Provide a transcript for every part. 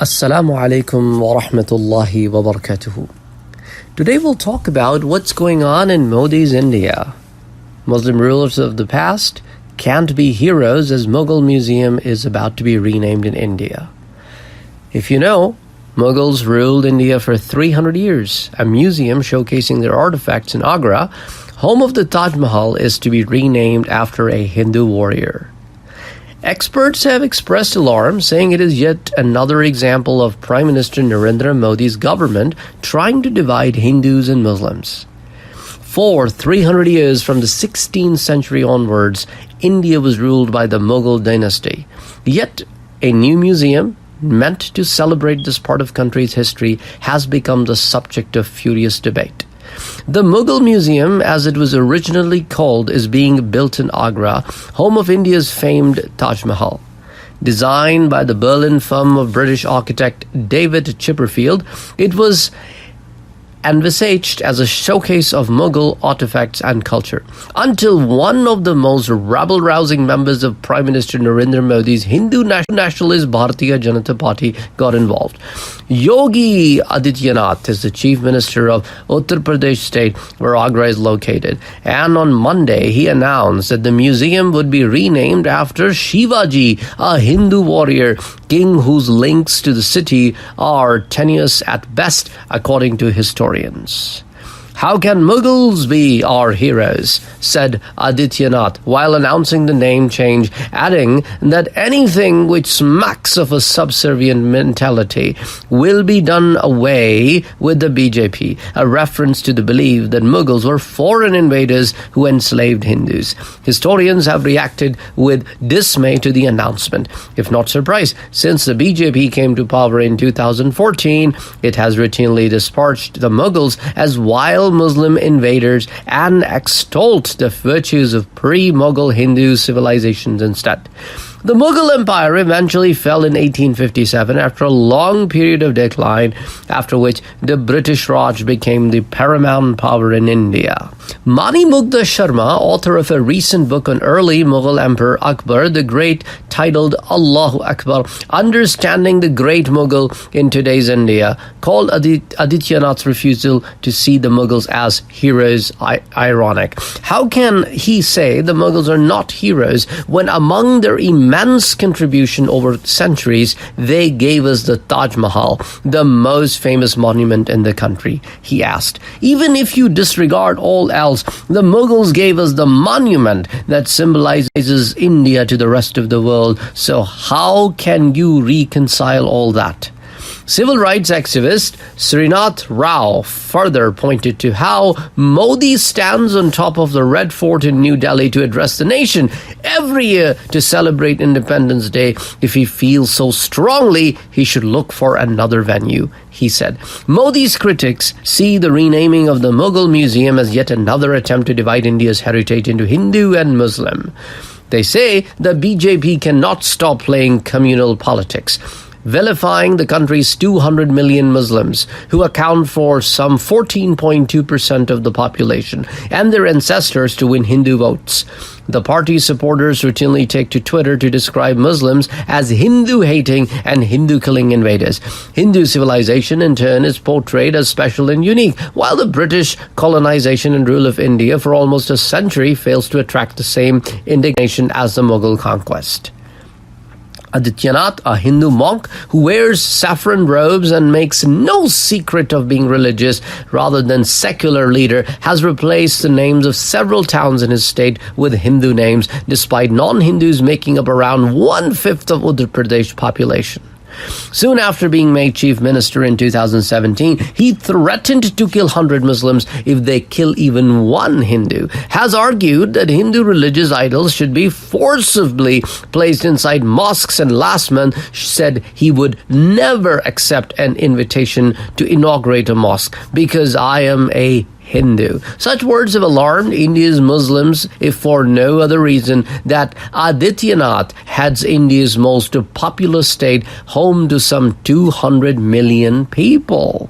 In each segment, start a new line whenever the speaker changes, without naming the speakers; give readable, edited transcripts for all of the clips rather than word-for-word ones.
Assalamu alaikum wa rahmatullahi wa barakatuhu. Today we'll talk about what's going on in Modi's India. Muslim rulers of the past can't be heroes as Mughal Museum is about to be renamed in India. If you know, Mughals ruled India for 300 years. A museum showcasing their artifacts in Agra, home of the Taj Mahal, is to be renamed after a Hindu warrior. Experts have expressed alarm, saying it is yet another example of Prime Minister Narendra Modi's government trying to divide Hindus and Muslims. For 300 years from the 16th century onwards, India was ruled by the Mughal dynasty. Yet, a new museum, meant to celebrate this part of country's history, has become the subject of furious debate. The Mughal Museum, as it was originally called, is being built in Agra, home of India's famed Taj Mahal. Designed by the Berlin firm of British architect David Chipperfield, it was envisaged as a showcase of Mughal artifacts and culture, until one of the most rabble-rousing members of Prime Minister Narendra Modi's Hindu nationalist Bharatiya Janata Party got involved. Yogi Adityanath is the chief minister of Uttar Pradesh state where Agra is located, and on Monday he announced that the museum would be renamed after Shivaji, a Hindu warrior king whose links to the city are tenuous at best, according to historians. How can Mughals be our heroes? Said Adityanath while announcing the name change, adding that anything which smacks of a subservient mentality will be done away with the BJP, a reference to the belief that Mughals were foreign invaders who enslaved Hindus. Historians have reacted with dismay to the announcement. If not surprised, since the BJP came to power in 2014, it has routinely dispatched the Mughals as wild Muslim invaders and extolled the virtues of pre-Mughal Hindu civilizations instead. The Mughal Empire eventually fell in 1857 after a long period of decline, after which the British Raj became the paramount power in India. Mani Mugdha Sharma, author of a recent book on early Mughal Emperor Akbar the Great titled Allahu Akbar, Understanding the Great Mughal in Today's India, called Adityanath's refusal to see the Mughals as heroes ironic. How can he say the Mughals are not heroes when among their immense contribution over centuries, they gave us the Taj Mahal, the most famous monument in the country? He asked. Even if you disregard all else, the Mughals gave us the monument that symbolizes India to the rest of the world. So how can you reconcile all that? Civil rights activist Srinath Rao further pointed to how Modi stands on top of the Red Fort in New Delhi to address the nation every year to celebrate Independence Day. If he feels so strongly, he should look for another venue, he said. Modi's critics see the renaming of the Mughal Museum as yet another attempt to divide India's heritage into Hindu and Muslim. They say the BJP cannot stop playing communal politics, vilifying the country's 200 million Muslims, who account for some 14.2% of the population, and their ancestors to win Hindu votes. The party's supporters routinely take to Twitter to describe Muslims as Hindu-hating and Hindu-killing invaders. Hindu civilization, in turn, is portrayed as special and unique, while the British colonization and rule of India for almost a century fails to attract the same indignation as the Mughal conquest. Adityanath, a Hindu monk who wears saffron robes and makes no secret of being religious rather than secular leader, has replaced the names of several towns in his state with Hindu names, despite non-Hindus making up around 1/5 of Uttar Pradesh population. Soon after being made chief minister in 2017, he threatened to kill 100 Muslims if they kill even one Hindu, has argued that Hindu religious idols should be forcibly placed inside mosques, and last month said he would never accept an invitation to inaugurate a mosque because I am a Hindu. Such words have alarmed India's Muslims, if for no other reason that Adityanath heads India's most populous state, home to some 200 million people.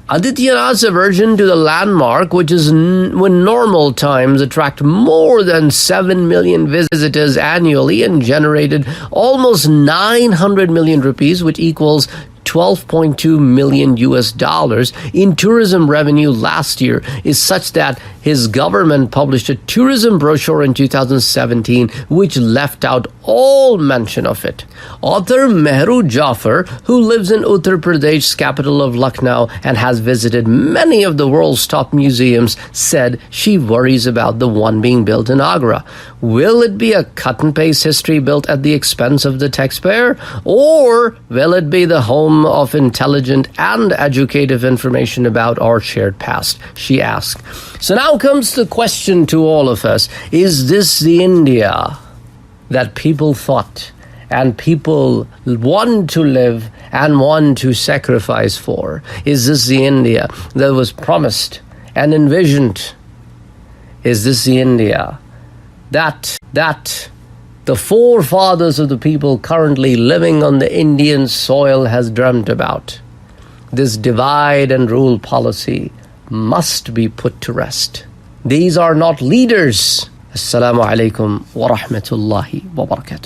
Adityanath's aversion to the landmark, which is when normal times attract more than 7 million visitors annually and generated almost 900 million rupees, which equals $12.2 million in tourism revenue last year is such that his government published a tourism brochure in 2017 which left out all mention of it. Author Mehru Jafar, who lives in Uttar Pradesh's capital of Lucknow and has visited many of the world's top museums, said she worries about the one being built in Agra. Will it be a cut-and-paste history built at the expense of the taxpayer? Or will it be the home of intelligent and educative information about our shared past? She asked. So now comes the question to all of us. Is this the India that people thought and people want to live and want to sacrifice for? Is this the India that was promised and envisioned? Is this the India that the forefathers of the people currently living on the Indian soil has dreamt about? This divide and rule policy must be put to rest. These are not leaders. Assalamu alaikum wa rahmatullahi wa barakatuh.